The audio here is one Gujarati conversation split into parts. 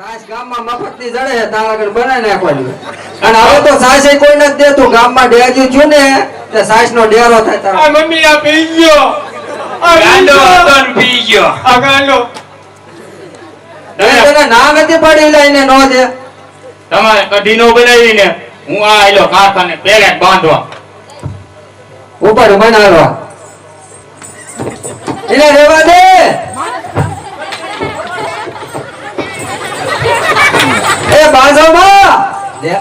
સાસ ગામમાં મફતની જડે છે તારા આગળ બનાવી નાખવાની અને હવે તો સાસ એ કોઈ નથી દેતું ગામમાં ડેરી છું ને તે સાસ નો ડેરો થાય તારા મમ્મી આ પી ગયો ગાંડો હતો ને પી ગયો આ ગાંડો તને ના નથી પડી લઈને નો દે તમારે કઢીનો બનાવીને હું આ આયલો કારખાને પેલેટ બાંધવા ઉપર બનાવવા એને રેવા દે એ બાંધવામાં લે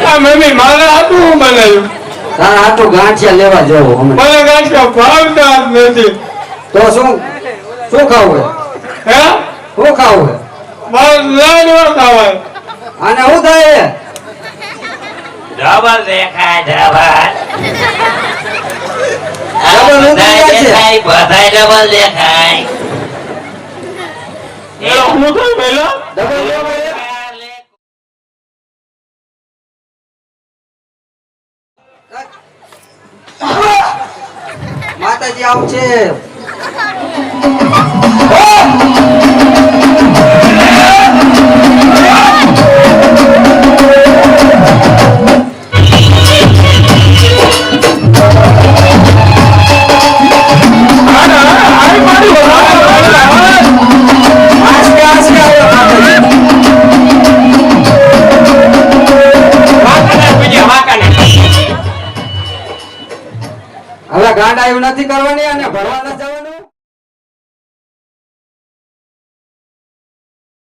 આ મમ્મી મારા હાથું હું બનાવ્યું તારા હાથું ગાંઠિયા લેવા જવું હમણાં મને ગાંઠિયા ભાવતા જ નથી તો શું ખાવું હે શું ખાવું બસ લાડવા ખાવાય આને શું થાય ડબલ દેખાય ડબલ ડબલ નું દેખાય છે બધાય ડબલ દેખાય હું થાય પહેલા ડબલ લેવા માતાજી આવું છે હવે ગાંડા એવું નથી કરવાની અને ભરવા